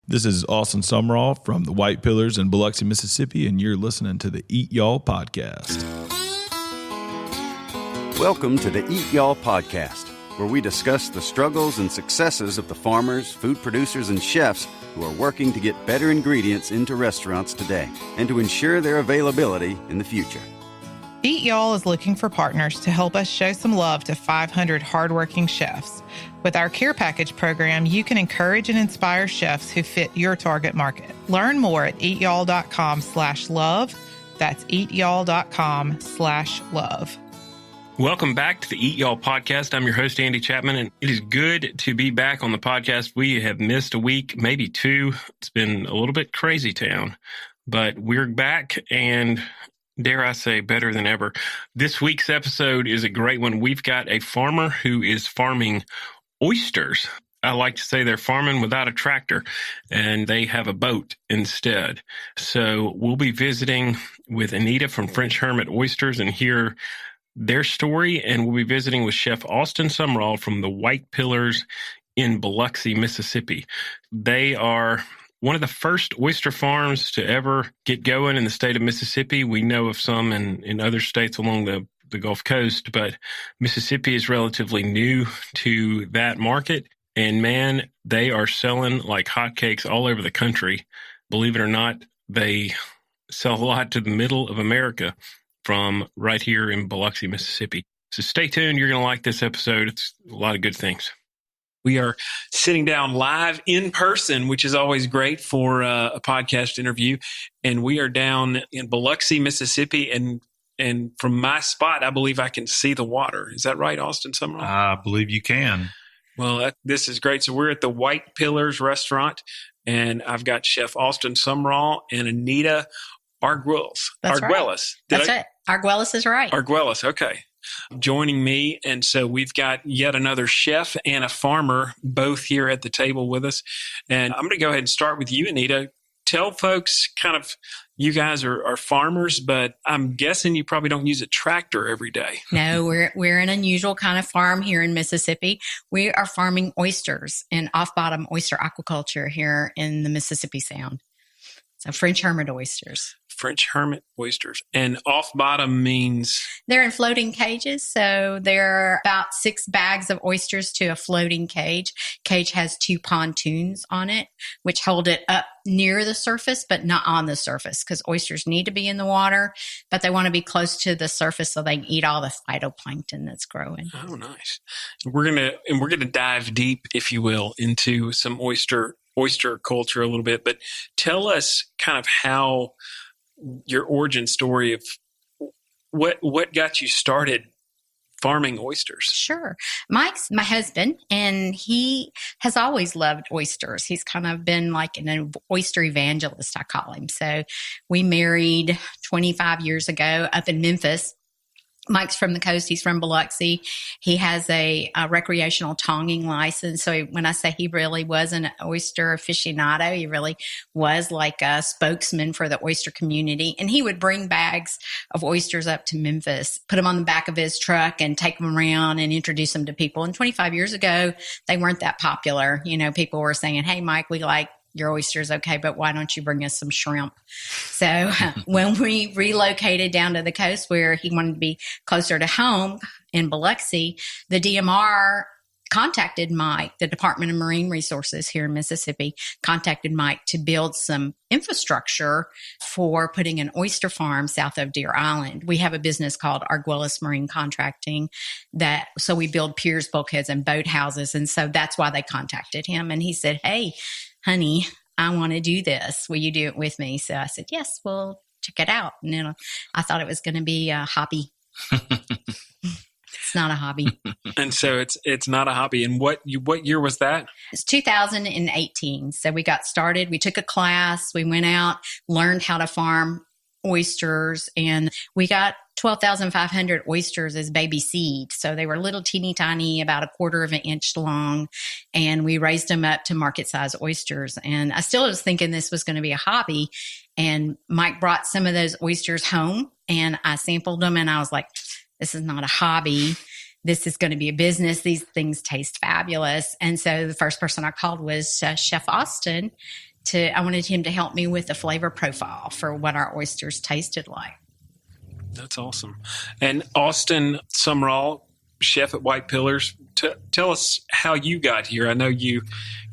This is Austin Sumrall from the White Pillars in Biloxi, Mississippi, and you're listening to the Eat Y'all Podcast. Welcome to the Eat Y'all Podcast, where we discuss the struggles and successes of the farmers, food producers, and chefs who are working to get better ingredients into restaurants today and to ensure their availability in the future. Eat Y'all is looking for partners to help us show some love to 500 hardworking chefs. With our Care Package program, you can encourage and inspire chefs who fit your target market. Learn more at eatyall.com/love. That's eatyall.com/love. Welcome back to the Eat Y'all Podcast. I'm your host, Andy Chapman, and it is good to be back on the podcast. We have missed a week, maybe two. It's been a little bit crazy town, but we're back and dare I say, better than ever. This week's episode is a great one. We've got a farmer who is farming oysters. I like to say they're farming without a tractor, and they have a boat instead. So we'll be visiting with Anita from French Hermit Oysters and hear their story, and we'll be visiting with Chef Austin Sumrall from the White Pillars in Biloxi, Mississippi. They are one of the first oyster farms to ever get going in the state of Mississippi. We know of some in other states along the Gulf Coast, but Mississippi is relatively new to that market. And man, they are selling like hotcakes all over the country. Believe it or not, they sell a lot to the middle of America from right here in Biloxi, Mississippi. So stay tuned. You're going to like this episode. It's a lot of good things. We are sitting down live in person, which is always great for a podcast interview. And we are down in Biloxi, Mississippi. And from my spot, I believe I can see the water. Is that right, Austin Sumrall? I believe you can. Well, this is great. So we're at the White Pillars restaurant, and I've got Chef Austin Sumrall and Anita Arguelles. That's Arguelles. Right. That's right. Arguelles is right. Arguelles. Okay. Joining me. And so we've got yet another chef and a farmer both here at the table with us. And I'm going to go ahead and start with you, Anita. Tell folks kind of, you guys are farmers, but I'm guessing you probably don't use a tractor every day. No, we're an unusual kind of farm here in Mississippi. We are farming oysters and off-bottom oyster aquaculture here in the Mississippi Sound. So French Hermit Oysters. French Hermit Oysters. And off-bottom means? They're in floating cages. So they're about 6 bags of oysters to a floating cage. Cage has 2 pontoons on it, which hold it up near the surface, but not on the surface, because oysters need to be in the water, but they want to be close to the surface so they can eat all the phytoplankton that's growing. Oh, nice. We're gonna dive deep, if you will, into some oyster culture a little bit, but tell us kind of how your origin story of what got you started farming oysters. Sure. Mike's my husband, and he has always loved oysters. He's kind of been like an oyster evangelist, I call him. So we married 25 years ago up in Memphis. Mike's from the coast. He's from Biloxi. He has a recreational tonging license. So when I say he really was an oyster aficionado, he really was like a spokesman for the oyster community. And he would bring bags of oysters up to Memphis, put them on the back of his truck and take them around and introduce them to people. And 25 years ago, they weren't that popular. You know, people were saying, "Hey, Mike, we like your oysters, okay, but why don't you bring us some shrimp?" So when we relocated down to the coast where he wanted to be closer to home in Biloxi, the DMR contacted Mike, the Department of Marine Resources here in Mississippi, contacted Mike to build some infrastructure for putting an oyster farm south of Deer Island. We have a business called Arguelles Marine Contracting so we build piers, bulkheads, and boathouses. And so that's why they contacted him. And he said, "Hey, honey, I want to do this. Will you do it with me?" So I said, "Yes, we'll check it out." And then I thought it was going to be a hobby. It's not a hobby. And so it's not a hobby. And what year was that? It's 2018. So we got started. We took a class. We went out, learned how to farm oysters, and we got 12,500 oysters as baby seed. So they were little teeny tiny, about a quarter of an inch long. And we raised them up to market size oysters. And I still was thinking this was going to be a hobby. And Mike brought some of those oysters home and I sampled them and I was like, this is not a hobby. This is going to be a business. These things taste fabulous. And so the first person I called was Chef Austin I wanted him to help me with the flavor profile for what our oysters tasted like. That's awesome. And Austin Sumrall, chef at White Pillars, tell us how you got here. I know you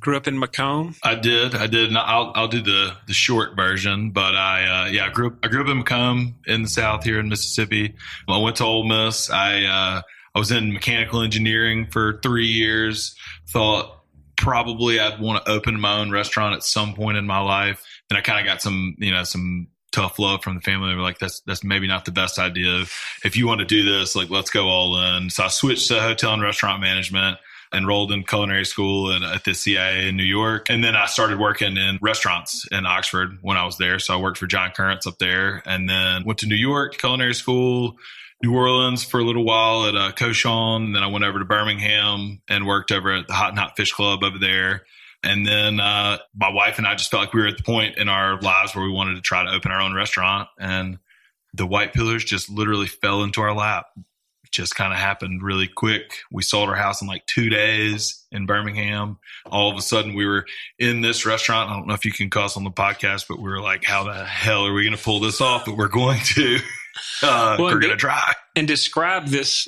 grew up in Macomb. I did. And I'll do the short version, but I grew up in Macomb in the South here in Mississippi. I went to Ole Miss. I was in mechanical engineering for 3 years. Thought probably I'd want to open my own restaurant at some point in my life. And I kind of got some tough love from the family. They were like, that's maybe not the best idea. If you want to do this, like, let's go all in. So I switched to hotel and restaurant management, enrolled in culinary school at the CIA in New York. And then I started working in restaurants in Oxford when I was there. So I worked for John Currents up there, and then went to New York culinary school, New Orleans for a little while at Cochon. Then I went over to Birmingham and worked over at the Hot and Hot Fish Club over there. And then my wife and I just felt like we were at the point in our lives where we wanted to try to open our own restaurant. And the White Pillars just literally fell into our lap. It just kind of happened really quick. We sold our house in like 2 days in Birmingham. All of a sudden we were in this restaurant. I don't know if you can cuss on the podcast, but we were like, how the hell are we going to pull this off? But we're going to. We're going to try. And describe this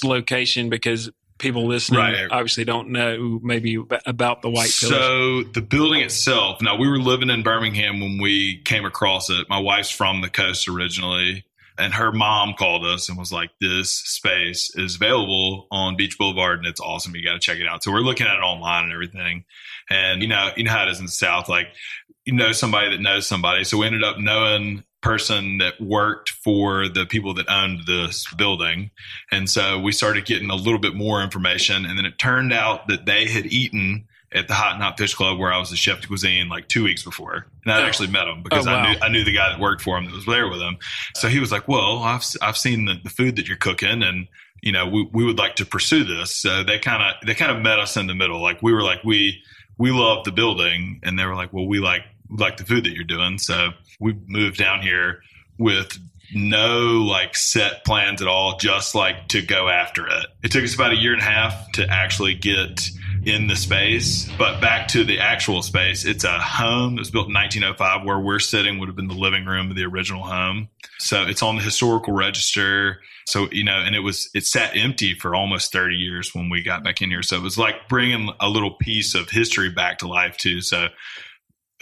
location, because people listening obviously don't know maybe about the White Pillars. So the building itself, now we were living in Birmingham when we came across it. My wife's from the coast originally, and her mom called us and was like, this space is available on Beach Boulevard and it's awesome. You got to check it out. So we're looking at it online and everything. And you know how it is in the South, like, you know, somebody that knows somebody. So we ended up knowing person that worked for the people that owned this building. And so we started getting a little bit more information. And then it turned out that they had eaten at the Hot and Hot Fish Club where I was the chef de cuisine like 2 weeks before. And I actually met him because I knew the guy that worked for him that was there with him. So he was like, well, I've seen the food that you're cooking, and you know, we would like to pursue this. So they kind of met us in the middle. Like we were like, we love the building, and they were like, well, we like the food that you're doing. So we moved down here with no like set plans at all, just like to go after it. It took us about 1.5 years to actually get in the space. But back to the actual space, it's a home that was built in 1905. Where we're sitting would have been the living room of the original home. So it's on the historical register. So, you know, and it sat empty for almost 30 years when we got back in here. So it was like bringing a little piece of history back to life too. So,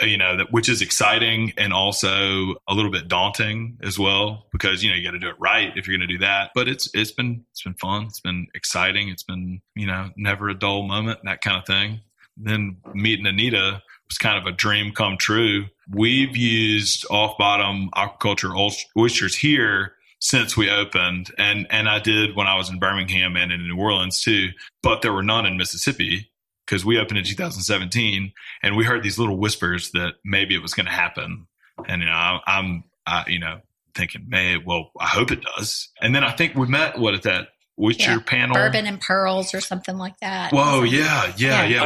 you know, which is exciting and also a little bit daunting as well, because, you know, you got to do it right if you're going to do that. But it's been fun. It's been exciting. It's been, you know, never a dull moment, that kind of thing. Then meeting Anita was kind of a dream come true. We've used off-bottom aquaculture oysters here since we opened. And I did when I was in Birmingham and in New Orleans too, but there were none in Mississippi, because we opened in 2017 and we heard these little whispers that maybe it was going to happen. And, you know, I'm thinking, well, I hope it does. And then I think we met at that oyster panel. Bourbon and Pearls or something like that. Whoa, yeah.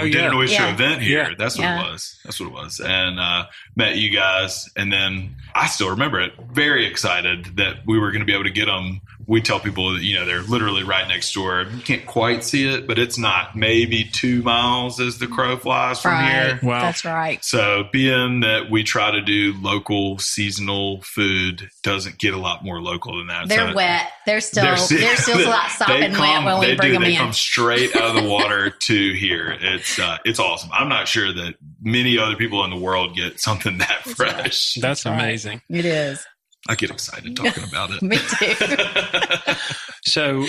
We did an oyster event here. Yeah. That's what it was. And met you guys. And then I still remember it. Very excited that we were going to be able to get them. We tell people that, you know, they're literally right next door. You can't quite see it, but it's not maybe 2 miles as the crow flies from here. Wow. That's right. So being that we try to do local seasonal food doesn't get a lot more local than that. They're wet. They're still sopping wet when we bring them in. They come straight out of the water to here. It's awesome. I'm not sure that many other people in the world get something that fresh. That's amazing. It is. I get excited talking about it. Me too. So,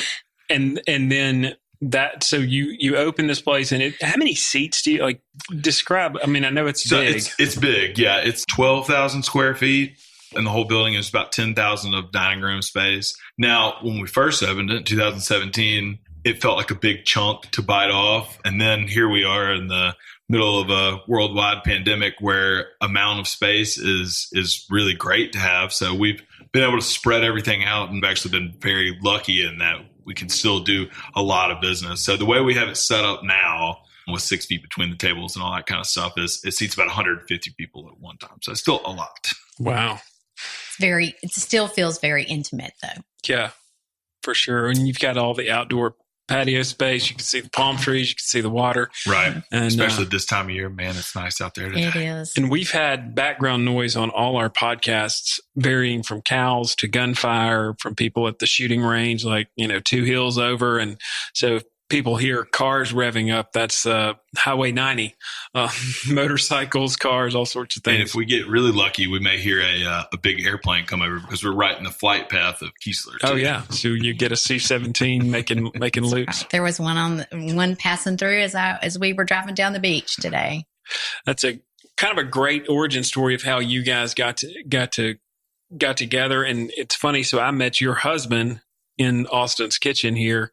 and then that, so you open this place, and how many seats do you like describe? I mean, I know it's big. It's big. Yeah. It's 12,000 square feet, and the whole building is about 10,000 of dining room space. Now, when we first opened it in 2017, it felt like a big chunk to bite off. And then here we are in the middle of a worldwide pandemic where amount of space is really great to have. So we've been able to spread everything out, and we've actually been very lucky in that we can still do a lot of business. So the way we have it set up now, with 6 feet between the tables and all that kind of stuff, is it seats about 150 people at one time. So it's still a lot. Wow. It still feels very intimate though. Yeah, for sure. And you've got all the outdoor patio space. You can see the palm trees. You can see the water. Right. And, especially this time of year, man, it's nice out there today. It is. And we've had background noise on all our podcasts, varying from cows to gunfire, from people at the shooting range, like, 2 hills over. And so if people hear cars revving up, that's Highway 90, motorcycles, cars, all sorts of things. And if we get really lucky, we may hear a big airplane come over because we're right in the flight path of Keesler. Oh yeah, so you get a C-17 making loops. Right. There was one passing through as we were driving down the beach today. That's a kind of a great origin story of how you guys got together. And it's funny. So I met your husband in Austin's kitchen here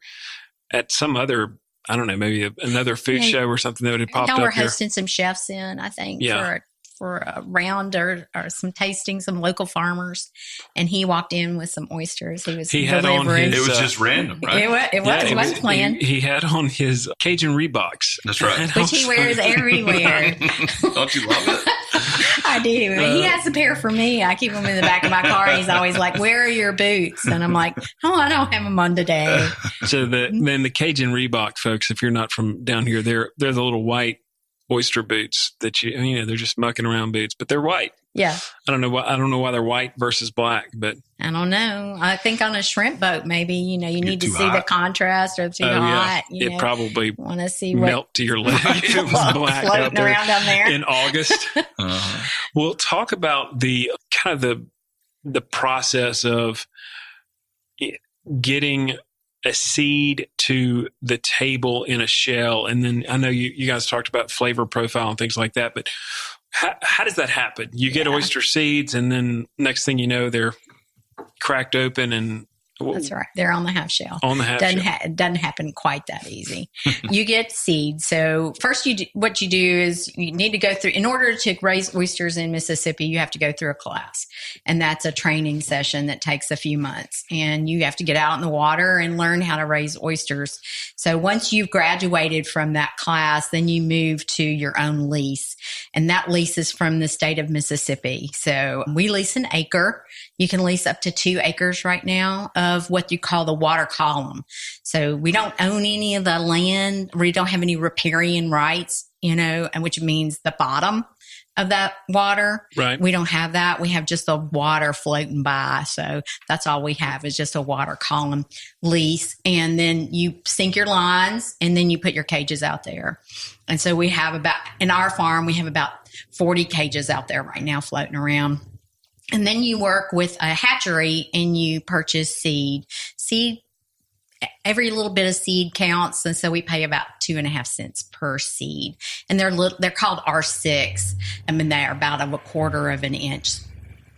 at some other, I don't know, maybe another food show or something that had popped up. We're here. hosting some chefs in, I think, for a round or some tasting, some local farmers. And he walked in with some oysters. He was delivering. It was just random, right? It wasn't planned. He had on his Cajun Reeboks. That's right. Which he wears everywhere. Don't you love it? I do. He has a pair for me. I keep them in the back of my car. And he's always like, "Where are your boots?" And I'm like, "Oh, I don't have them on today." So then the Cajun Reebok folks, if you're not from down here, they're the little white oyster boots that they're just mucking around boots, but they're white. Yeah. I don't know why they're white versus black, but I don't know. I think on a shrimp boat, maybe, you need to see the contrast or too hot. Yeah. It probably want to see melt to your leg if it was black floating around down there in August. We'll talk about the kind of the process of getting a seed to the table in a shell. And then I know you guys talked about flavor profile and things like that, but how does that happen? You get oyster seeds, and then next thing you know, they're cracked open and that's right. They're on the half shell. On the half shell. It doesn't happen quite that easy. You get seeds. So first, what you do is you need to go through, in order to raise oysters in Mississippi, you have to go through a class. And that's a training session that takes a few months. And you have to get out in the water and learn how to raise oysters. So once you've graduated from that class, then you move to your own lease. And that lease is from the state of Mississippi. So we lease an acre. You can lease up to 2 acres right now of what you call the water column. So we don't own any of the land. We don't have any riparian rights, and which means the bottom of that water. Right. We don't have that. We have just the water floating by. So that's all we have is just a water column lease. And then you sink your lines and then you put your cages out there. And so we have in our farm, we have about 40 cages out there right now floating around. And then you work with a hatchery and you purchase seed. Every little bit of seed counts. And so we pay about 2.5 cents per seed. And they're called R6. I mean, they're about a quarter of an inch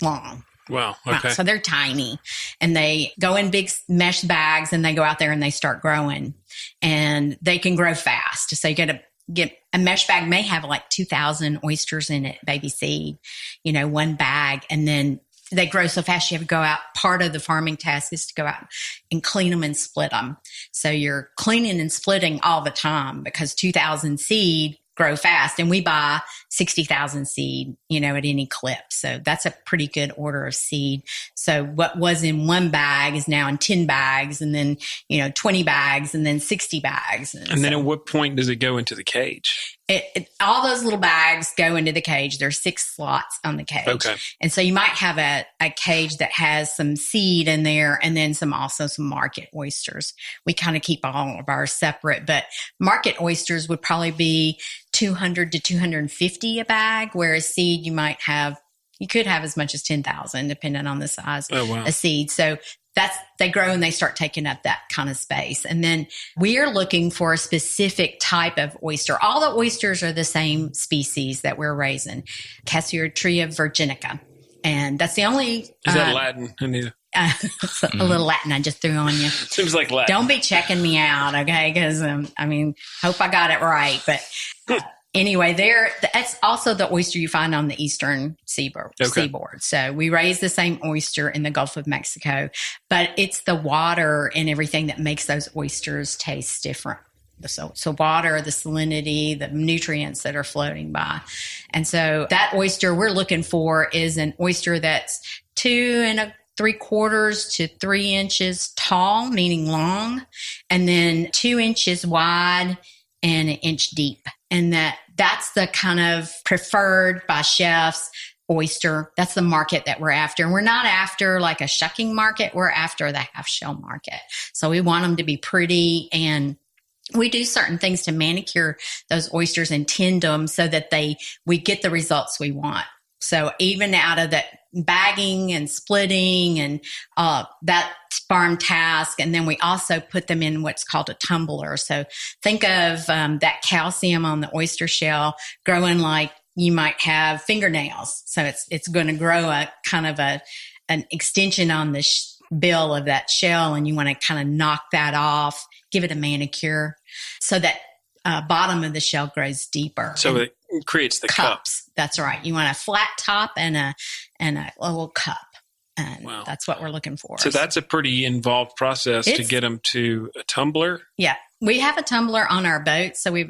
long. Wow. Okay. So they're tiny, and they go in big mesh bags, and they go out there and they start growing, and they can grow fast. So you get a mesh bag may have like 2,000 oysters in it, baby seed, one bag. And then they grow so fast, you have to go out. Part of the farming task is to go out and clean them and split them. So you're cleaning and splitting all the time because 2,000 seed grow fast, and we buy 60,000 seed, at any clip. So that's a pretty good order of seed. So what was in one bag is now in 10 bags, and then, 20 bags, and then 60 bags. And then at what point does it go into the cage? All those little bags go into the cage. There's 6 slots on the cage. Okay. And so you might have a cage that has some seed in there, and then some market oysters. We kind of keep all of ours separate, but market oysters would probably be 200 to 250 a bag, whereas seed you could have as much as 10,000 depending on the size of seed. So they grow and they start taking up that kind of space. And then we're looking for a specific type of oyster. All the oysters are the same species that we're raising, Cassiotrea virginica. And that's the only... Is that Latin, Anita? It's a little Latin I just threw on you. Seems like Latin. Don't be checking me out, okay? Because, hope I got it right. But anyway, that's also the oyster you find on the eastern seaboard. So we raise the same oyster in the Gulf of Mexico, but it's the water and everything that makes those oysters taste different. So water, the salinity, the nutrients that are floating by. And so that oyster we're looking for is an oyster that's 2 3/4 to 3 inches tall, meaning long, and then 2 inches wide and 1 inch deep. And that's the kind of preferred by chefs oyster. That's the market that we're after. And we're not after like a shucking market. We're after the half shell market. So we want them to be pretty, and we do certain things to manicure those oysters and tend them so that we get the results we want. So even out of that bagging and splitting and that farm task, and then we also put them in what's called a tumbler. So think of that calcium on the oyster shell growing like you might have fingernails. So it's going to grow a kind of an extension on the bill of that shell, and you want to kind of knock that off, give it a manicure so that bottom of the shell grows deeper. So it creates the cups. That's right. You want a flat top and a little cup. And that's what we're looking for. So that's a pretty involved process to get them to a tumbler. Yeah. We have a tumbler on our boat. So we've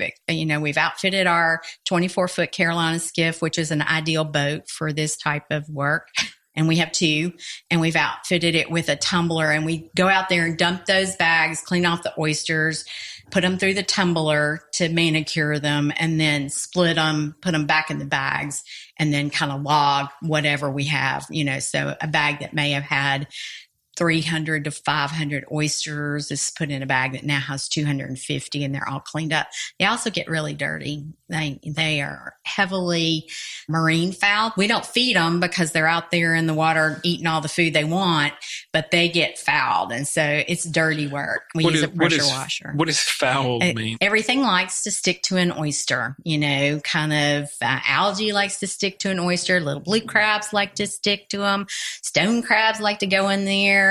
outfitted our 24-foot Carolina skiff, which is an ideal boat for this type of work. And we have 2, and we've outfitted it with a tumbler, and we go out there and dump those bags, clean off the oysters, put them through the tumbler to manicure them, and then split them, put them back in the bags, and then kind of log whatever we have, so a bag that may have had 300 to 500 oysters is put in a bag that now has 250, and they're all cleaned up. They also get really dirty. They are heavily marine fouled. We don't feed them because they're out there in the water eating all the food they want, but they get fouled. And so it's dirty work. We use a pressure washer. What does foul mean? Everything likes to stick to an oyster, kind of algae likes to stick to an oyster. Little blue crabs like to stick to them. Stone crabs like to go in there.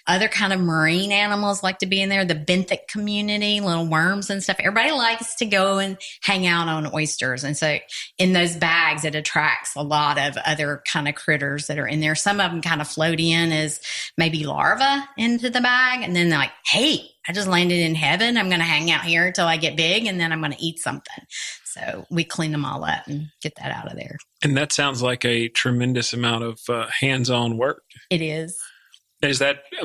Other kind of marine animals like to be in there. The benthic community, little worms and stuff. Everybody likes to go and hang out on oysters. And so in those bags, it attracts a lot of other kind of critters that are in there. Some of them kind of float in as maybe larvae into the bag. And then they're like, hey, I just landed in heaven. I'm going to hang out here until I get big, and then I'm going to eat something. So we clean them all up and get that out of there. And that sounds like a tremendous amount of hands-on work. It is. Do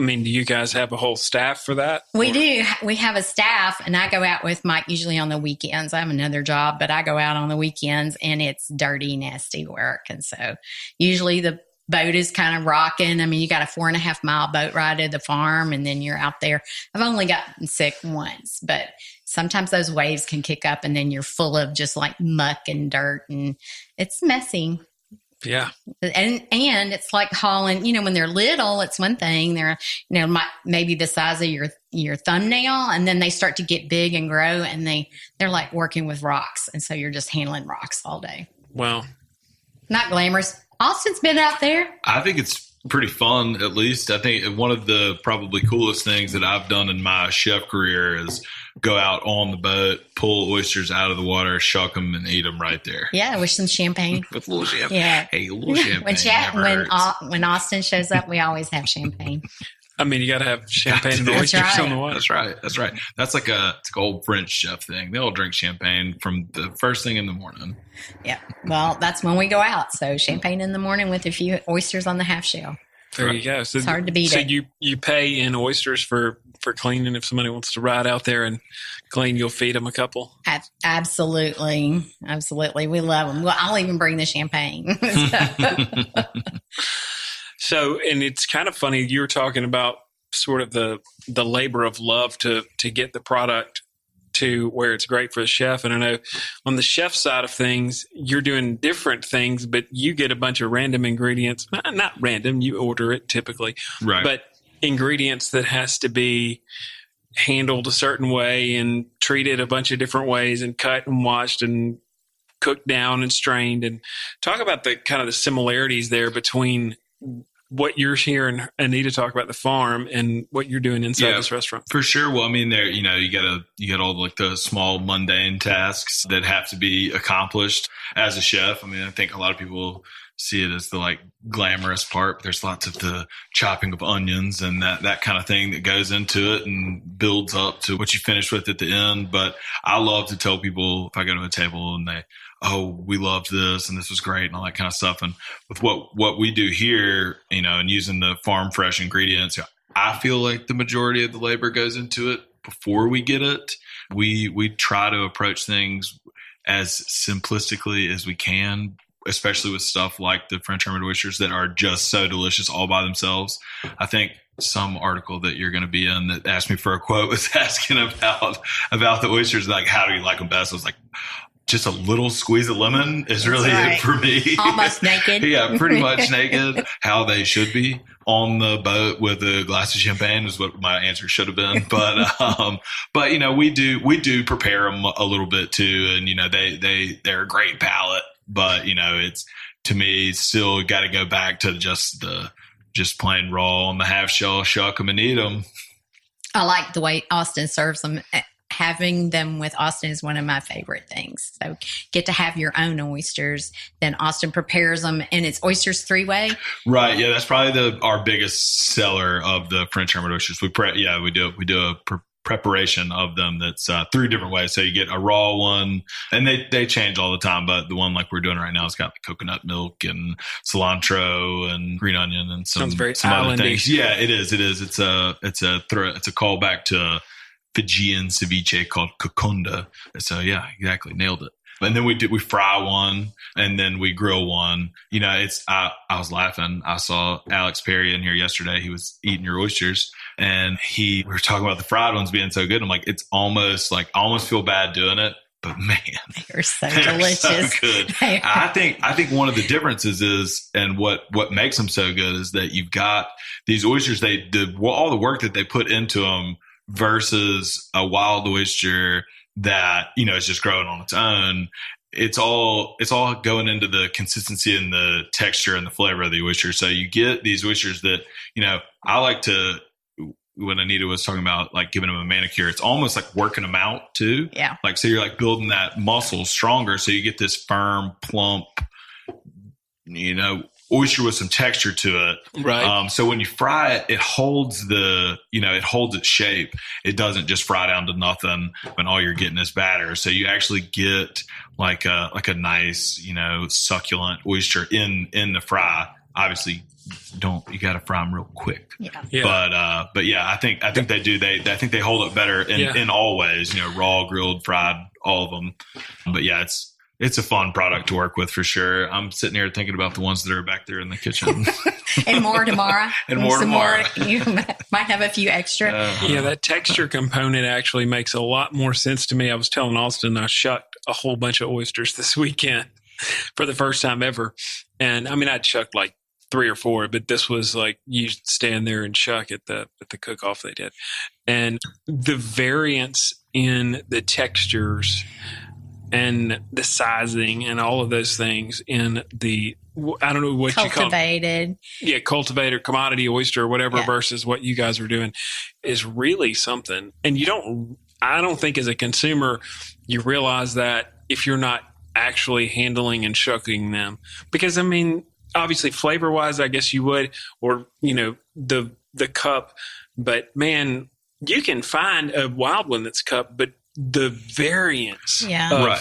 you guys have a whole staff for that? We do. We have a staff, and I go out with Mike usually on the weekends. I have another job, but I go out on the weekends, and it's dirty, nasty work. And so usually the boat is kind of rocking. You got a 4.5 mile boat ride to the farm, and then you're out there. I've only gotten sick once, but sometimes those waves can kick up, and then you're full of just like muck and dirt, and it's messy. Yeah. And it's like hauling, when they're little, it's one thing. They're, maybe the size of your thumbnail, and then they start to get big and grow, and they're like working with rocks. And so you're just handling rocks all day. Wow. Not glamorous. Austin's been out there. I think it's pretty fun, at least. I think one of the probably coolest things that I've done in my chef career is go out on the boat, pull oysters out of the water, shuck them, and eat them right there. Yeah, with some champagne. With a little champagne. Yeah. Hey, a little champagne. When Austin shows up, we always have champagne. You got to have champagne and oysters on the water. That's right. That's like an old French chef thing. They all drink champagne from the first thing in the morning. Yeah. Well, that's when we go out. So champagne in the morning with a few oysters on the half shell. There you go. So it's hard to beat it. So you pay in oysters for cleaning. If somebody wants to ride out there and clean, you'll feed them a couple. Absolutely. We love them. Well, I'll even bring the champagne. So, and it's kind of funny, you were talking about sort of the labor of love to get the product to where it's great for the chef. And I know on the chef side of things, you're doing different things, but you get a bunch of random ingredients. Not random, you order it typically. Right. But ingredients that has to be handled a certain way and treated a bunch of different ways and cut and washed and cooked down and strained. And talk about the kind of the similarities there between what you're hearing Anita talk about the farm and what you're doing inside this restaurant. For sure. Well, there, you got all like the small mundane tasks that have to be accomplished as a chef. I think a lot of people see it as the like glamorous part, but there's lots of the chopping of onions and that kind of thing that goes into it and builds up to what you finish with at the end. But I love to tell people if I go to a table and oh, we loved this and this was great and all that kind of stuff. And with what we do here, and using the farm fresh ingredients, I feel like the majority of the labor goes into it before we get it. We try to approach things as simplistically as we can, especially with stuff like the French Hermit oysters that are just so delicious all by themselves. I think some article that you're going to be in that asked me for a quote was asking about the oysters, like, how do you like them best? I was like, just a little squeeze of lemon is really it for me. Almost naked. Yeah, pretty much naked. How they should be on the boat with a glass of champagne is what my answer should have been. But we do prepare them a little bit too, and they're a great palate. But it's, to me, still got to go back to just plain raw on the half shell, shuck them and eat them. I like the way Austin serves them. Having them with Austin is one of my favorite things. So get to have your own oysters. Then Austin prepares them, and it's oysters 3-way. Right. Yeah, that's probably our biggest seller of the French Hermit oysters. We do a preparation of them that's 3 different ways. So you get a raw one, and they change all the time, but the one like we're doing right now has got the coconut milk and cilantro and green onion and some other things. Yeah, it is. It's a callback to Fijian ceviche called kokonda. So yeah, exactly, nailed it. And then we fry one, and then we grill one. I was laughing. I saw Alex Perry in here yesterday. He was eating your oysters, and we were talking about the fried ones being so good. I'm like, it's almost feel bad doing it, but man, they're so delicious. So good. I think one of the differences is, and what makes them so good is that you've got these oysters. All the work that they put into them versus a wild oyster that, is just growing on its own. It's all going into the consistency and the texture and the flavor of the oyster. So you get these oysters that, I like to, when Anita was talking about like giving them a manicure, it's almost like working them out too. Yeah. Like, so you're like building that muscle stronger. So you get this firm, plump, oyster with some texture to it. Right. So when you fry it, it holds its shape. It doesn't just fry down to nothing when all you're getting is batter. So you actually get like a nice, succulent oyster in the fry. Obviously, you got to fry them real quick. Yeah. But yeah, I think they do. I think they hold up better in all ways. Raw, grilled, fried, all of them. But yeah, it's a fun product to work with for sure. I'm sitting here thinking about the ones that are back there in the kitchen. And more tomorrow. And more tomorrow. You might have a few extra. Yeah, that texture component actually makes a lot more sense to me. I was telling Austin I shucked a whole bunch of oysters this weekend for the first time ever. And I mean, I'd shucked like 3 or 4, but this was like you stand there and shuck at the cook-off they did. And the variance in the textures and the sizing and all of those things in the, I don't know what you call it. Yeah, cultivated commodity oyster or whatever versus what you guys are doing is really something. And I don't think as a consumer, you realize that if you're not actually handling and shucking them. Because I mean, obviously flavor wise, I guess you would, or, the cup, but man, you can find a wild one that's cup, but the variance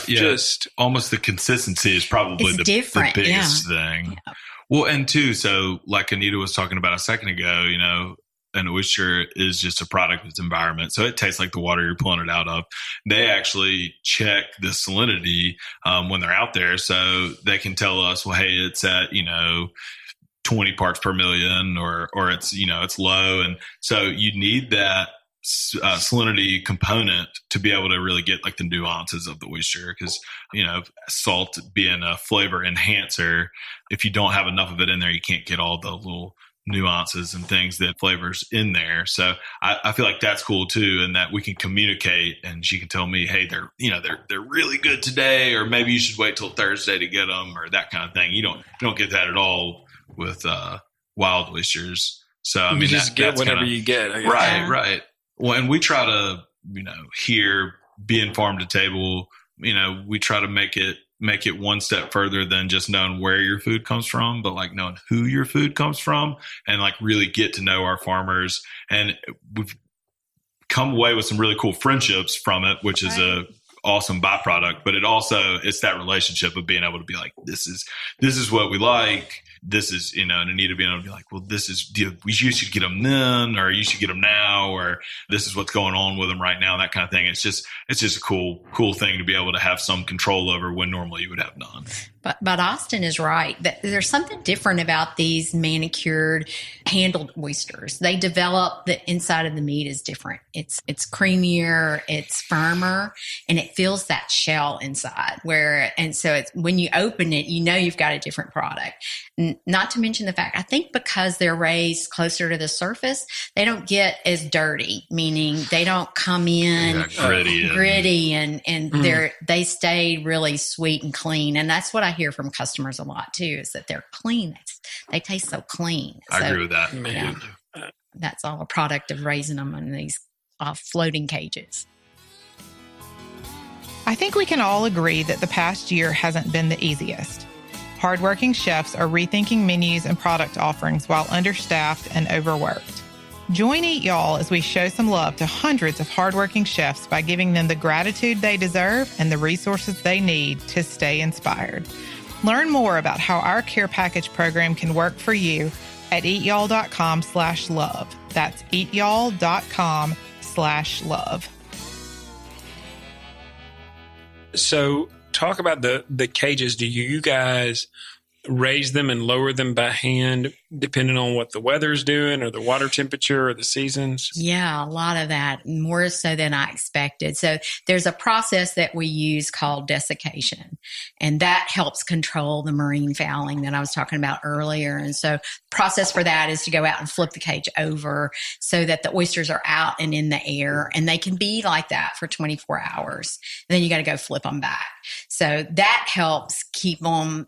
just almost the consistency is probably the biggest thing. Yeah. Well, and too, so like Anita was talking about a second ago, an oyster is just a product of its environment. So it tastes like the water you're pulling it out of. They actually check the salinity when they're out there. So they can tell us, well, hey, it's at, 20 parts per million or it's, it's low. And so you need that salinity component to be able to really get like the nuances of the oyster, because salt being a flavor enhancer, if you don't have enough of it in there, you can't get all the little nuances and things that flavors in there. So I feel like that's cool too, and that we can communicate, and she can tell me, hey, they're really good today, or maybe you should wait till Thursday to get them, or that kind of thing. You don't get that at all with wild oysters. So I mean, you just get whatever you get. I guess. Right. Well, and we try to, here being farm to table, we try to make it one step further than just knowing where your food comes from, but like knowing who your food comes from, and like really get to know our farmers. And we've come away with some really cool friendships from it, which is a awesome byproduct, but it's that relationship of being able to be like, this is what we like. This is, and Anita being able to be like, well, you should get them then, or you should get them now, or this is what's going on with them right now, that kind of thing. It's just a cool thing to be able to have some control over when normally you would have none. But Austin is right. There's something different about these manicured, handled oysters. They develop, the inside of the meat is different. It's creamier, it's firmer, and it feels that shell inside. So it's, when you open it, you've got a different product. Not to mention the fact, I think because they're raised closer to the surface, they don't get as dirty, meaning they don't come in gritty and they stay really sweet and clean. And that's what I hear from customers a lot too, is that they're clean. They taste so clean. I agree with that. Yeah, that's all a product of raising them in these floating cages. I think we can all agree that the past year hasn't been the easiest. Hardworking chefs are rethinking menus and product offerings while understaffed and overworked. Join Eat Y'all as we show some love to hundreds of hardworking chefs by giving them the gratitude they deserve and the resources they need to stay inspired. Learn more about how our care package program can work for you at eatyall.com/love. That's eatyall.com/love. So talk about the cages. Do you guys raise them and lower them by hand depending on what the weather's doing or the water temperature or the seasons? Yeah, a lot of that, more so than I expected. So there's a process that we use called desiccation, and that helps control the marine fouling that I was talking about earlier. And so process for that is to go out and flip the cage over so that the oysters are out and in the air, and they can be like that for 24 hours. And then you got to go flip them back. So that helps keep them,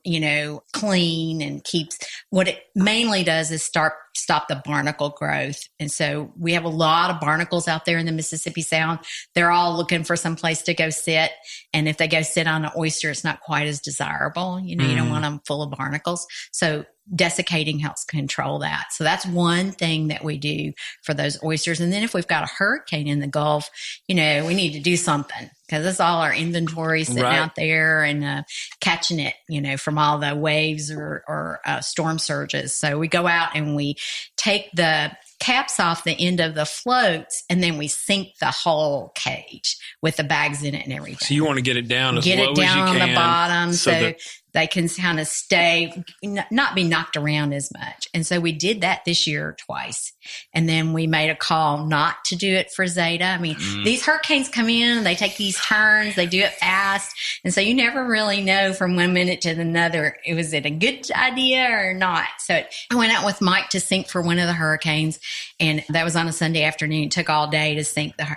clean, and keeps, what it mainly does is stop the barnacle growth. And so we have a lot of barnacles out there in the Mississippi Sound. They're all looking for some place to go sit. And if they go sit on an oyster, it's not quite as desirable. You don't want them full of barnacles. So desiccating helps control that. So that's one thing that we do for those oysters. And then if we've got a hurricane in the Gulf, we need to do something, because it's all our inventory sitting out there and catching it, from all the waves or storm surges. So we go out and we take the caps off the end of the floats, and then we sink the whole cage with the bags in it and everything. So you want to get it down as low as you can. Get it down on the bottom so they can kind of stay, not be knocked around as much. And so we did that this year twice. And then we made a call not to do it for Zeta. I mean, these hurricanes come in, they take these turns, they do it fast. And so you never really know from one minute to another, was it a good idea or not? So I went out with Mike to sink for one of the hurricanes, and that was on a Sunday afternoon. It took all day to sink the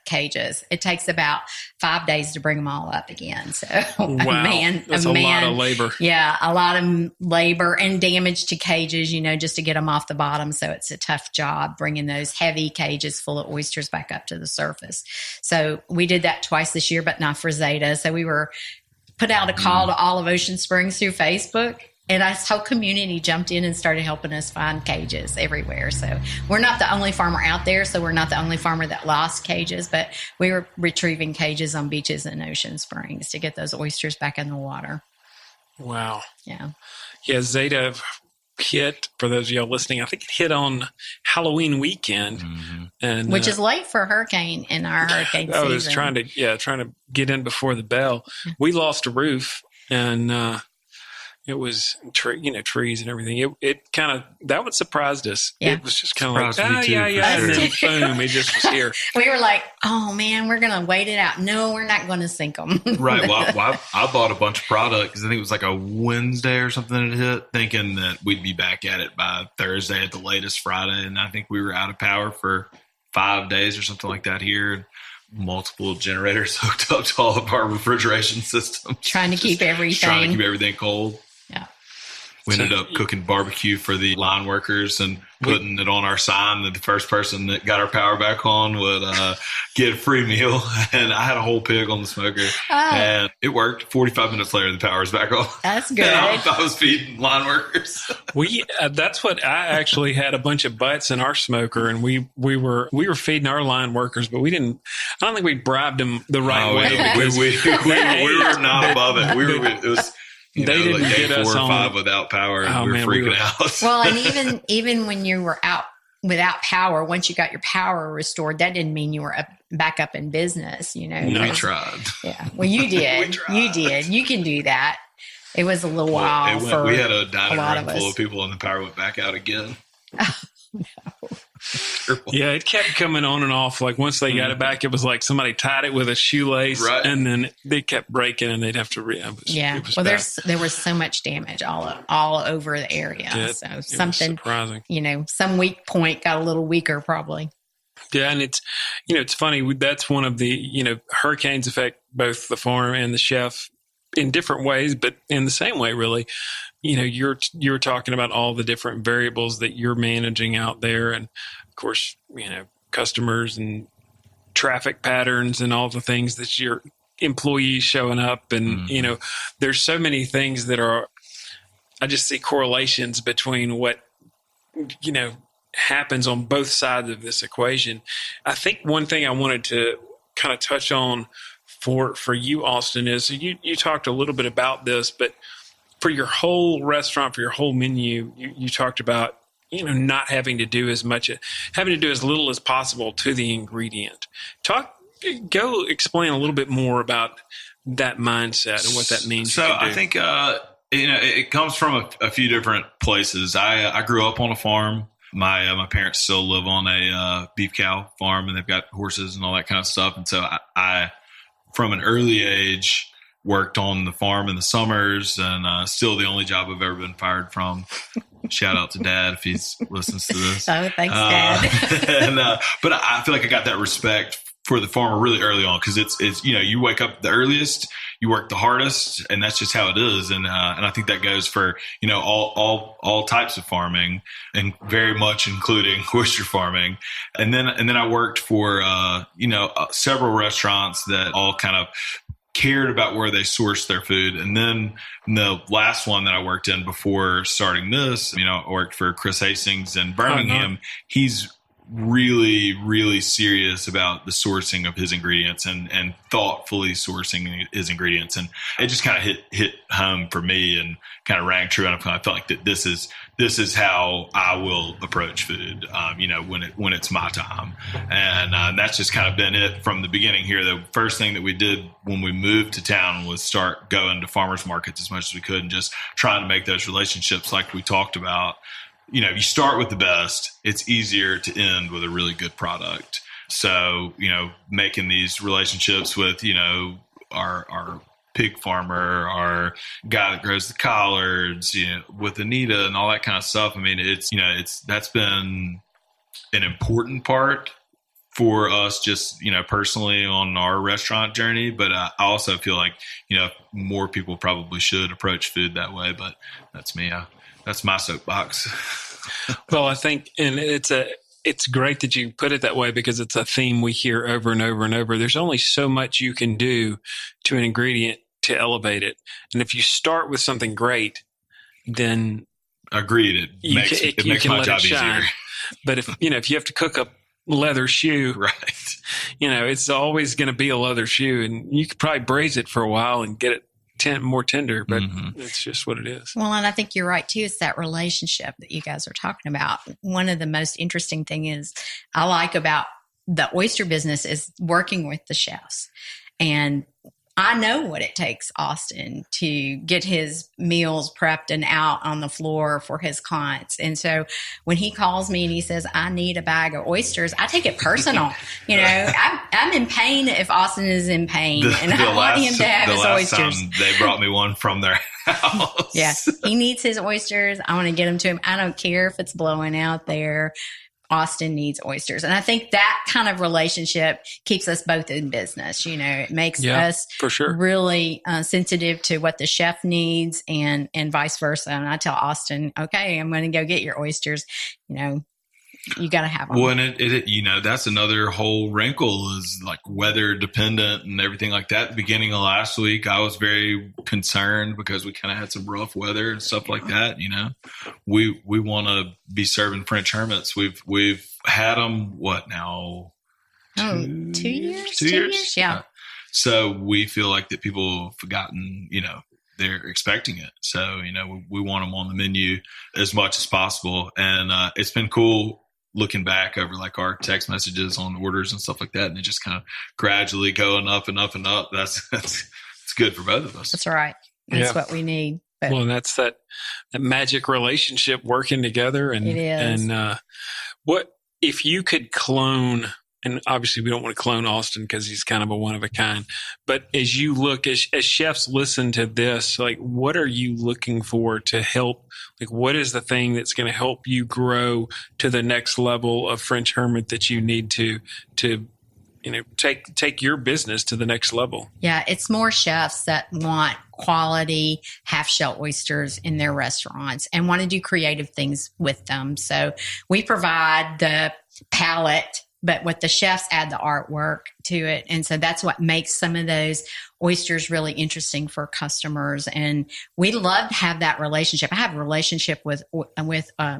cages. It takes about 5 days to bring them all up again. So that's a lot of labor. Yeah, a lot of labor and damage to cages, just to get them off the bottom. So it's a tough job bringing those heavy cages full of oysters back up to the surface. So we did that twice this year, but not for Zeta. So we put out a call to all of Ocean Springs through Facebook. And our whole community jumped in and started helping us find cages everywhere. So we're not the only farmer out there. So we're not the only farmer that lost cages, but we were retrieving cages on beaches in Ocean Springs to get those oysters back in the water. Wow. Yeah. Yeah, Zeta hit, for those of y'all listening, I think it hit on Halloween weekend. And which is late for a hurricane in our hurricane season. I was trying to get in before the bell. We lost a roof, and it was, trees and everything. It kind of, that one surprised us. Yeah. It was just kind of like, yeah. And then boom, it just was here. We were like, oh man, we're going to wait it out. No, we're not going to sink them. Right. Well, I bought a bunch of product because I think it was like a Wednesday or something that hit, thinking that we'd be back at it by Thursday at the latest, Friday. And I think we were out of power for 5 days or something like that here. Multiple generators hooked up to all of our refrigeration systems. Trying to keep everything cold. Yeah. We ended up cooking barbecue for the line workers and putting it on our sign that the first person that got our power back on would get a free meal. And I had a whole pig on the smoker, and it worked. 45 minutes later, the power was back on. That's good. I was feeding line workers. That's what I actually had a bunch of butts in our smoker, and we were feeding our line workers, but I don't think we bribed them the right way. We were not above it. It was. They didn't like day get 4 us or on 5 without power, and we were freaking out. Well, and even when you were out without power, once you got your power restored, that didn't mean you were back up in business. We tried. Yeah, well, you did. You did. You can do that. It was a little while. We had a dining room full of people, and the power went back out again. No. Yeah, it kept coming on and off. Like once they got it back, it was like somebody tied it with a shoelace, and then they kept breaking, and they'd have to there was so much damage all over the area. Yeah, so something surprising. Some weak point got a little weaker, probably. Yeah, and it's funny. That's one of the hurricanes affect both the farm and the chef in different ways, but in the same way, really. You're talking about all the different variables that you're managing out there, and of course, customers and traffic patterns and all the things that your employees showing up, and there's so many things that are. I just see correlations between what happens on both sides of this equation. I think one thing I wanted to kind of touch on for you, Austin, is you talked a little bit about this, but for your whole restaurant, for your whole menu, you talked about, not having to do as much, having to do as little as possible to the ingredient. Go explain a little bit more about that mindset and what that means. So I think, it comes from a few different places. I grew up on a farm. My parents still live on a beef cow farm, and they've got horses and all that kind of stuff. And so I from an early age, worked on the farm in the summers, and still the only job I've ever been fired from. Shout out to Dad if he listens to this. Oh, thanks, Dad. But I feel like I got that respect for the farmer really early on, because it's you wake up the earliest, you work the hardest, and that's just how it is. And I think that goes for all types of farming, and very much including oyster farming. And then I worked for several restaurants that all kind of cared about where they sourced their food. And then the last one that I worked in before starting this, I worked for Chris Hastings in Birmingham. He's really, really serious about the sourcing of his ingredients and thoughtfully sourcing his ingredients. And it just kind of hit home for me and kind of rang true. And I felt like that this is how I will approach food, when it's my time. And that's just kind of been it from the beginning here. The first thing that we did when we moved to town was start going to farmers markets as much as we could, and just trying to make those relationships like we talked about. You start with the best, it's easier to end with a really good product. So, making these relationships with, our pig farmer, our guy that grows the collards, with Anita and all that kind of stuff. I mean, that's been an important part for us just, personally on our restaurant journey. But I also feel like, more people probably should approach food that way, but that's me. That's my soapbox. Well, I think, and it's great that you put it that way, because it's a theme we hear over and over and over. There's only so much you can do to an ingredient to elevate it. And if you start with something great, then agreed, it makes my job easier. But if you have to cook a leather shoe, right? It's always going to be a leather shoe, and you could probably braise it for a while and get it more tender, but it's just what it is. Well, and I think you're right too. It's that relationship that you guys are talking about. One of the most interesting things I like about the oyster business is working with the chefs. And I know what it takes, Austin, to get his meals prepped and out on the floor for his clients. And so when he calls me and he says, I need a bag of oysters, I take it personal. I'm in pain if Austin is in pain, and I want him to have his oysters. Time they brought me one from their house. Yeah, he needs his oysters. I want to get them to him. I don't care if it's blowing out there. Austin needs oysters. And I think that kind of relationship keeps us both in business. It makes us for sure really sensitive to what the chef needs and vice versa. And I tell Austin, okay, I'm going to go get your oysters. You got to have them. Well, and it that's another whole wrinkle is like weather dependent and everything like that. At the beginning of last week, I was very concerned because we kind of had some rough weather and stuff like that. We want to be serving French Hermits. We've had them, what now? 2 years? 2 years? Yeah. So we feel like that people have forgotten, they're expecting it. So, we want them on the menu as much as possible. And it's been cool looking back over like our text messages on orders and stuff like that. And it just kind of gradually going up and up and up. That's it's good for both of us. That's right. That's what we need. But well, that's that magic relationship working together. And, it is. And what if you could clone, and obviously we don't want to clone Austin because he's kind of a one of a kind, but as you look, as chefs listen to this, like what are you looking for to help? Like what is the thing that's going to help you grow to the next level of French Hermit that you need to take your business to the next level? Yeah, it's more chefs that want quality half-shell oysters in their restaurants and want to do creative things with them. So we provide the palette, but what the chefs add the artwork to it. And so that's what makes some of those oysters really interesting for customers. And we love to have that relationship. I have a relationship with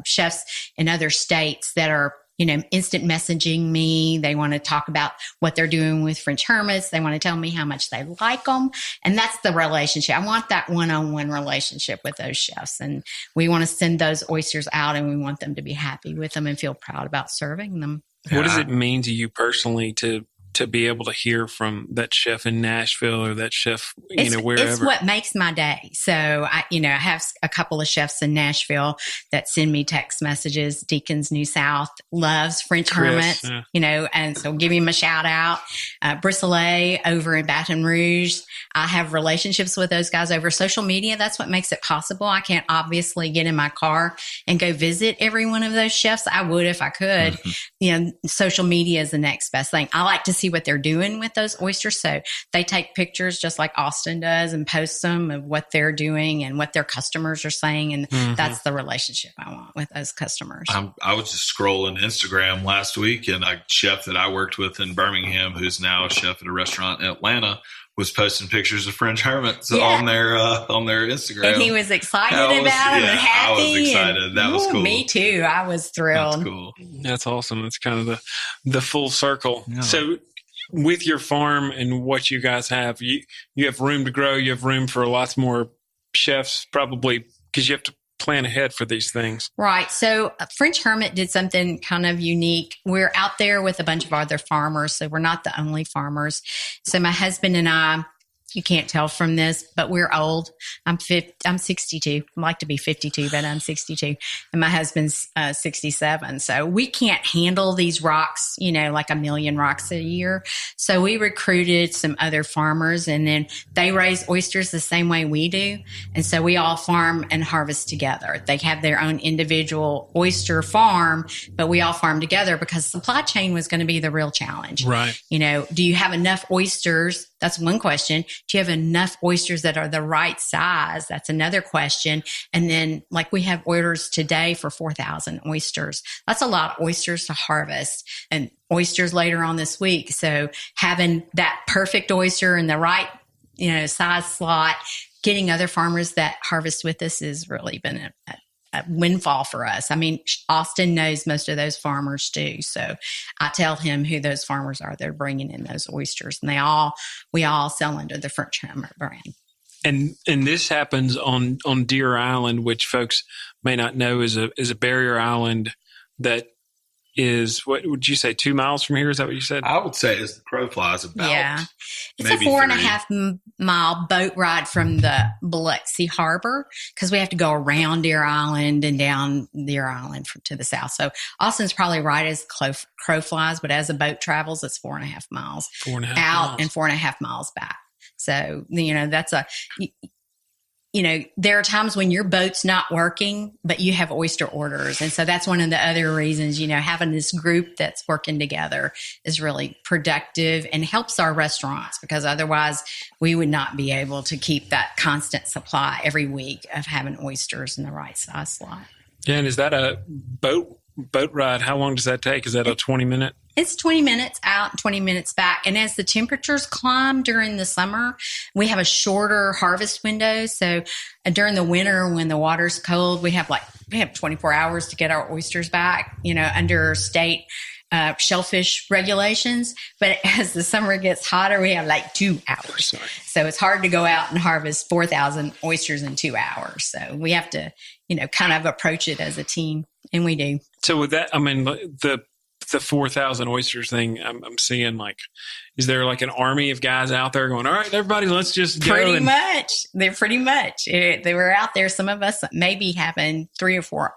chefs in other states that are, instant messaging me. They want to talk about what they're doing with French Hermits. They want to tell me how much they like them. And that's the relationship. I want that one-on-one relationship with those chefs. And we want to send those oysters out and we want them to be happy with them and feel proud about serving them. What does it mean to you personally to be able to hear from that chef in Nashville or that chef, wherever? It's what makes my day. So I have a couple of chefs in Nashville that send me text messages. Deacon's New South loves French Hermits, and so give him a shout out. Brissolet over in Baton Rouge. I have relationships with those guys over social media. That's what makes it possible. I can't obviously get in my car and go visit every one of those chefs. I would if I could. Mm-hmm. Social media is the next best thing. I like to see what they're doing with those oysters. So they take pictures just like Austin does and post them of what they're doing and what their customers are saying. And that's the relationship I want with those customers. I was just scrolling Instagram last week and a chef that I worked with in Birmingham, who's now a chef at a restaurant in Atlanta, was posting pictures of French Hermits on their Instagram. And he was excited about them and happy. I was excited. That was cool. Me too. I was thrilled. That's cool. That's awesome. It's kind of the full circle. Yeah. So with your farm and what you guys have, you have room to grow. You have room for lots more chefs, probably because you have to plan ahead for these things. Right. So French Hermit did something kind of unique. We're out there with a bunch of other farmers, so we're not the only farmers. So my husband and I, you can't tell from this, but we're old. I'm 62. I like to be 52, but I'm 62. And my husband's 67. So we can't handle these rocks, like 1 million rocks a year. So we recruited some other farmers and then they raise oysters the same way we do. And so we all farm and harvest together. They have their own individual oyster farm, but we all farm together because supply chain was going to be the real challenge. Right. Do you have enough oysters? That's one question. Do you have enough oysters that are the right size? That's another question. And then like we have orders today for 4,000 oysters. That's a lot of oysters to harvest and oysters later on this week. So having that perfect oyster in the right, size slot, getting other farmers that harvest with us has really been a windfall for us. I mean, Austin knows most of those farmers too. So I tell him who those farmers are. They're bringing in those oysters and we all sell under the French Hermit brand. And this happens on Deer Island, which folks may not know is a barrier island that is, what would you say, 2 miles from here? Is that what you said? I would say as the crow flies about. Yeah. It's a 4.5 mile boat ride from the Biloxi harbor because we have to go around Deer Island and down Deer Island to the south. So Austin's probably right as crow flies, but as a boat travels, it's 4.5 miles out and 4.5 miles back. So, that's there are times when your boat's not working, but you have oyster orders. And so that's one of the other reasons, having this group that's working together is really productive and helps our restaurants, because otherwise we would not be able to keep that constant supply every week of having oysters in the right size slot. Yeah. And is that a boat ride? How long does that take? Is that a 20-minute? It's 20 minutes out and 20 minutes back. And as the temperatures climb during the summer, we have a shorter harvest window. So during the winter, when the water's cold, we have 24 hours to get our oysters back, under state shellfish regulations. But as the summer gets hotter, we have 2 hours. So it's hard to go out and harvest 4,000 oysters in 2 hours. So we have to, kind of approach it as a team. And we do. So with that, the 4,000 oysters thing, I'm seeing is there an army of guys out there going, all right, everybody, let's just go? Pretty much. They're pretty much. They were out there. Some of us maybe having 3 or 4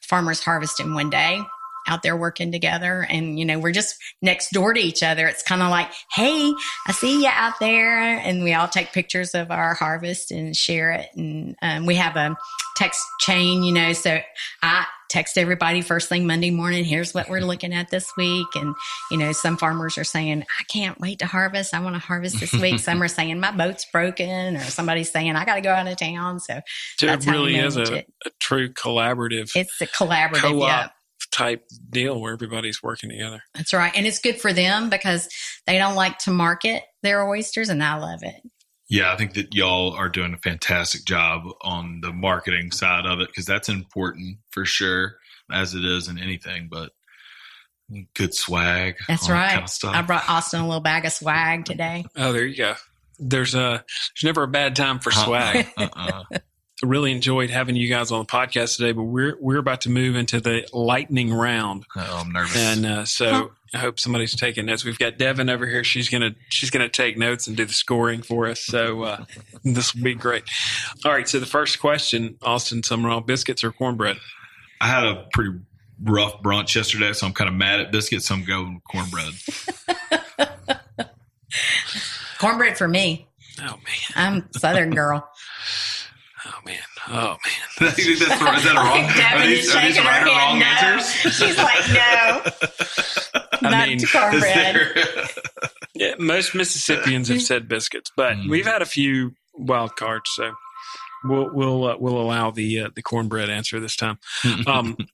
farmers harvesting one day, out there working together. And, we're just next door to each other. It's kind of like, hey, I see you out there. And we all take pictures of our harvest and share it. And we have a text chain, so I text everybody first thing Monday morning, here's what we're looking at this week. And, some farmers are saying, I can't wait to harvest. I want to harvest this week. Some are saying my boat's broken, or somebody's saying I got to go out of town. So that's it really is a true collaborative. It's a collaborative co-op type deal where everybody's working together. That's right. And it's good for them because they don't like to market their oysters, and I love it. Yeah, I think that y'all are doing a fantastic job on the marketing side of it, because that's important for sure, as it is in anything, but good swag. That's right. Kind of stuff. I brought Austin a little bag of swag today. Oh, there you go. There's never a bad time for swag. Really enjoyed having you guys on the podcast today, but we're about to move into the lightning round. Oh, I'm nervous. And so I hope somebody's taking notes. We've got Devin over here. She's gonna take notes and do the scoring for us. So this will be great. All right. So the first question, Austin Sumrall, biscuits or cornbread? I had a pretty rough brunch yesterday, so I'm kind of mad at biscuits. So I'm going cornbread. Cornbread for me. Oh man, I'm a Southern girl. Oh man. Is that wrong? Are these right or wrong no. answers? She's like, no. Not cornbread. Yeah, most Mississippians have said biscuits, but we've had a few wild cards, so we'll allow the cornbread answer this time.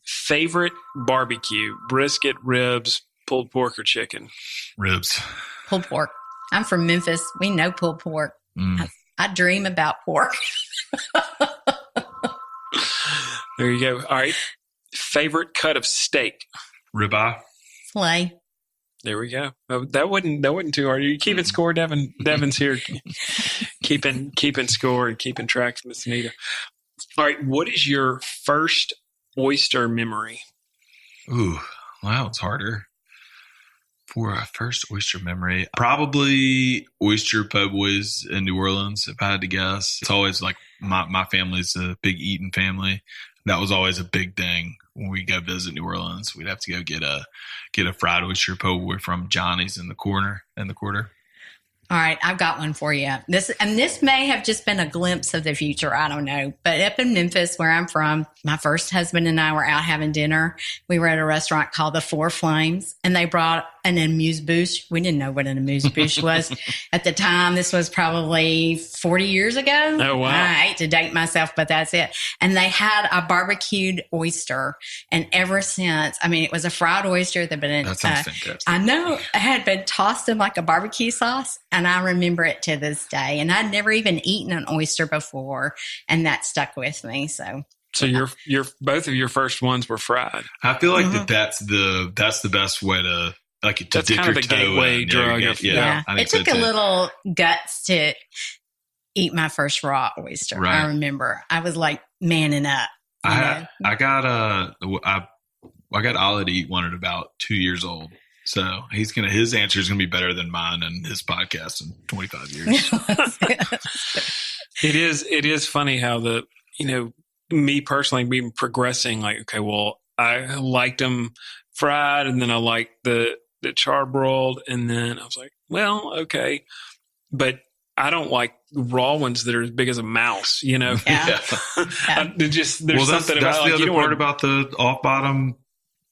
Favorite barbecue: brisket, ribs, pulled pork, or chicken? Ribs. Pulled pork. I'm from Memphis. We know pulled pork. I dream about pork. There you go. All right. Favorite cut of steak? Ribeye. Filet. There we go. That wasn't too hard. Are you keeping score, Devin? Devin's here keeping score and keeping track, Miss Anita. All right. What is your first oyster memory? Ooh, wow, it's harder. For a first oyster memory, probably Oyster Po' Boys in New Orleans, if I had to guess. It's always my family's a big eating family. That was always a big thing when we go visit New Orleans. We'd have to go get a fried oyster po' boy from Johnny's in the quarter. All right, I've got one for you. This may have just been a glimpse of the future. I don't know. But up in Memphis, where I'm from, my first husband and I were out having dinner. We were at a restaurant called the Four Flames, and they brought an amuse-bouche. We didn't know what an amuse-bouche was at the time. This was probably 40 years ago. Oh, wow. I hate to date myself, but that's it. And they had a barbecued oyster. And ever since, it was a fried oyster that been that sounds fantastic. I know it had been tossed in like a barbecue sauce. And I remember it to this day. And I'd never even eaten an oyster before, and that stuck with me. So your both of your first ones were fried. I feel like that's the best way to that's dip kind your of the gateway in. Drug. Yeah. It took a little guts to eat my first raw oyster. Right. I remember I was like manning up. I got Ollie to eat one at about 2 years old. So his answer is gonna be better than mine and his podcast in 25 years. It is funny how me personally, we've been progressing. I liked them fried, and then I liked the char broiled, and then I was like, well, okay, but I don't like raw ones that are as big as a mouse, you know? Yeah. There's something that's about the like, other part about the off bottom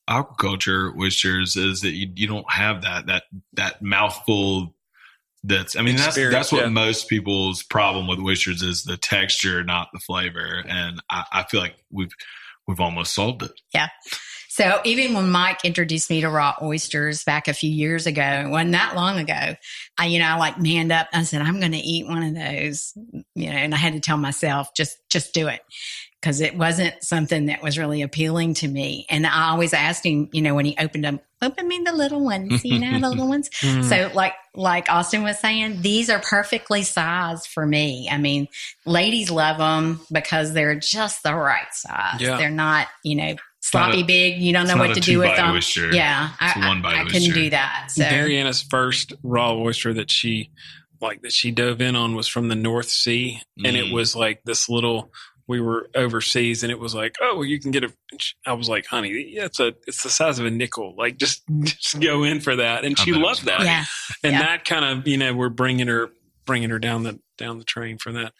aquaculture oysters is that you don't have that mouthful. That's what most people's problem with oysters is the texture, not the flavor. And I feel like we've almost solved it. Yeah. So even when Mike introduced me to raw oysters back a few years ago, it wasn't that long ago, I like manned up. I said, I'm going to eat one of those, and I had to tell myself, just do it. Because it wasn't something that was really appealing to me. And I always asked him, when he opened them, open me the little ones, the little ones. So like Austin was saying, these are perfectly sized for me. I mean, ladies love them because they're just the right size. Yeah. They're not, sloppy big. You don't know what to do with them. Oyster. Yeah. I couldn't do that. So Mariana's first raw oyster that she dove in on was from the North Sea. And it was like this little, we were overseas and it was like, oh, well, you can get I was like, honey, it's the size of a nickel. Like just go in for that. And she loved that. Yeah. And that kind of, we're bringing her down the train for that.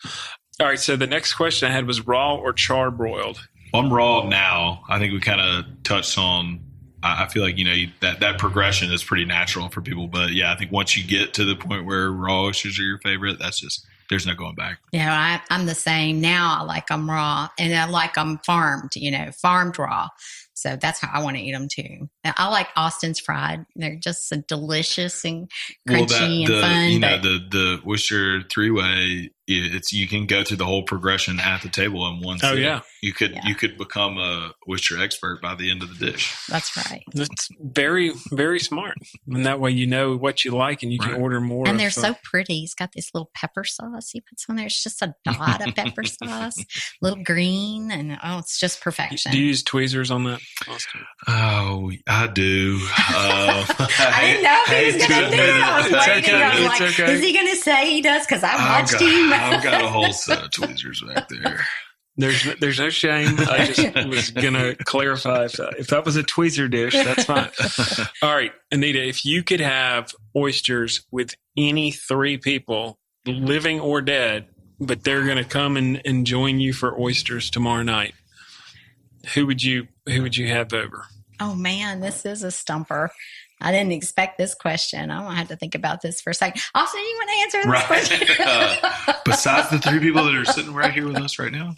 All right. So the next question I had was raw or char broiled. I'm raw now. I think we kind of touched on, I feel like, that progression is pretty natural for people. But yeah, I think once you get to the point where raw oysters are your favorite, that's just, there's no going back. Yeah, I'm the same. Now I like them raw and I like them farmed, farmed raw. So that's how I want to eat them too. I like Austin's fried. They're just so delicious and crunchy and fun. The oyster 3-way, you can go through the whole progression at the table in one sitting. Yeah. You could become a oyster expert by the end of the dish. That's right. That's very, very smart. And that way you know what you like and you can order more. And they're so pretty. He's got this little pepper sauce he puts on there. It's just a dot of pepper sauce, little green, and it's just perfection. Do you use tweezers on that, Austin? Oh, I do. I didn't know if he was going to do it. I was waiting. I was like, is he going to say he does? Because I watched him. I've got a whole set of tweezers back there. There's no shame. I just was going to clarify if that was a tweezer dish, that's fine. All right, Anita, if you could have oysters with any 3 people, living or dead, but they're going to come and join you for oysters tomorrow night, who would you have over? Oh man, this is a stumper. I didn't expect this question. I'm gonna have to think about this for a second. Austin, you want to answer this question? Besides the 3 people that are sitting right here with us right now?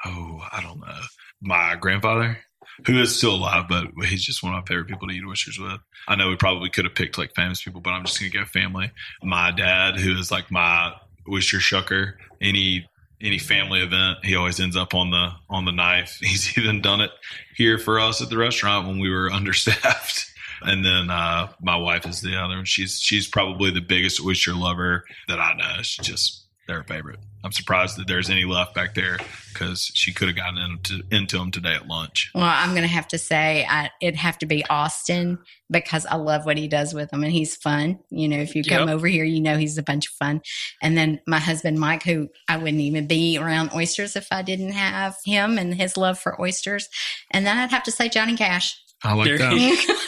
Oh, I don't know. My grandfather, who is still alive, but he's just one of my favorite people to eat oysters with. I know we probably could have picked like famous people, but I'm just gonna go family. My dad, who is like my oyster shucker. Any family event, he always ends up on the knife. He's even done it here for us at the restaurant when we were understaffed. And then my wife is the other one. She's probably the biggest oyster lover that I know. She's just their favorite. I'm surprised that there's any left back there because she could have gotten into them today at lunch. Well, I'm going to have to say it'd have to be Austin because I love what he does with them and he's fun. If you come over here, he's a bunch of fun. And then my husband, Mike, who I wouldn't even be around oysters if I didn't have him and his love for oysters. And then I'd have to say Johnny Cash. I like that.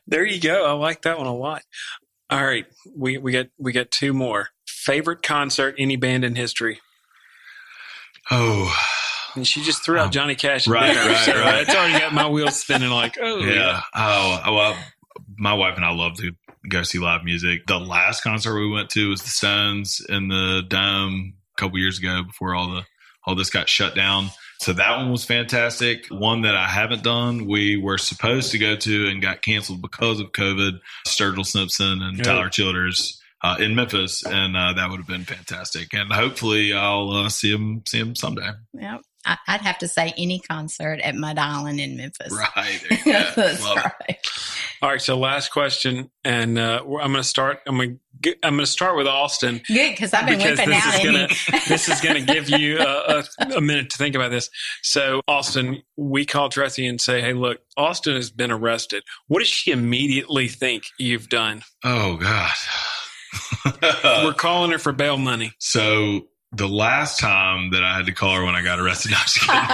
There you go. I like that one a lot. All right, we got 2 more. Favorite concert, any band in history? Oh, and she just threw out Johnny Cash. Right. It's already got my wheels spinning. Like, yeah. Oh, well, my wife and I love to go see live music. The last concert we went to was the Stones in the Dome a couple years ago before all this got shut down. So that one was fantastic. One that I haven't done, we were supposed to go to and got canceled because of COVID, Sturgill Simpson and Tyler Childers in Memphis. And that would have been fantastic. And hopefully I'll see him someday. Yeah. I'd have to say any concert at Mud Island in Memphis. Right. There you go. That's Love right. it. All right. So last question. And I'm going to start with Austin. Good, because I've been whipping out. This is going to give you a minute to think about this. So, Austin, we call Tracy and say, hey, look, Austin has been arrested. What does she immediately think you've done? Oh, God. We're calling her for bail money. So the last time that I had to call her when I got arrested, no, I'm just kidding.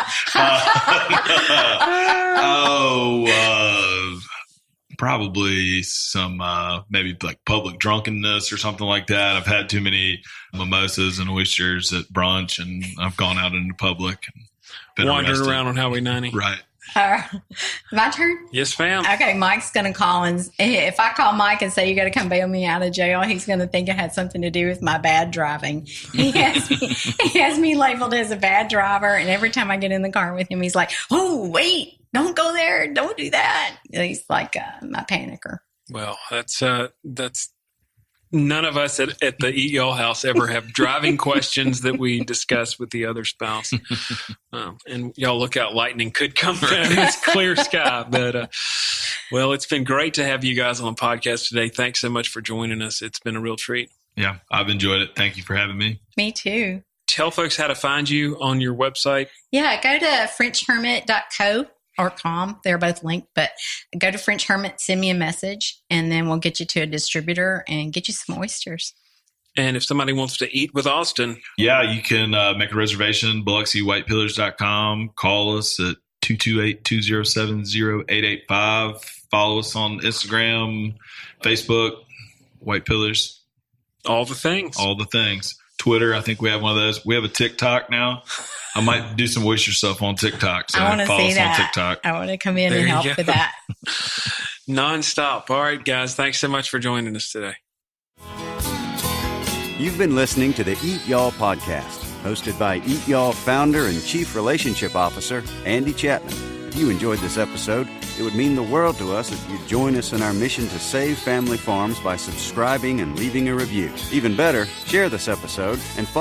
probably some maybe like public drunkenness or something like that. I've had too many mimosas and oysters at brunch, and I've gone out into public and been wandering arrested. around on Highway 90. Right. My turn? Yes, ma'am. Okay, Mike's going to call, and if I call Mike and say, you got to come bail me out of jail, he's going to think it had something to do with my bad driving. He has me labeled as a bad driver, and every time I get in the car with him, he's like, oh, wait, don't go there, don't do that. He's like my panicker. Well, that's none of us at the Eat Y'all house ever have driving questions that we discuss with the other spouse. And y'all look out, lightning could come down. It's clear sky. But, well, it's been great to have you guys on the podcast today. Thanks so much for joining us. It's been a real treat. Yeah, I've enjoyed it. Thank you for having me. Me too. Tell folks how to find you on your website. Yeah, go to FrenchHermit.co. or com. They're both linked, but go to French Hermit, send me a message, and then we'll get you to a distributor and get you some oysters. And if somebody wants to eat with Austin. Yeah, you can make a reservation, BiloxiWhitePillars.com. Call us at 228-207-0885. Follow us on Instagram, Facebook, White Pillars. All the things. All the things. Twitter, I think we have one of those. We have a TikTok now. I might do some oyster stuff on TikTok. So I want to follow see us that. on TikTok. I want to come in There and you help go. with that. Nonstop. All right, guys. Thanks so much for joining us today. You've been listening to the Eat Y'all Podcast, hosted by Eat Y'all founder and chief relationship officer, Andy Chapman. If you enjoyed this episode, it would mean the world to us if you'd join us in our mission to save family farms by subscribing and leaving a review. Even better, share this episode and follow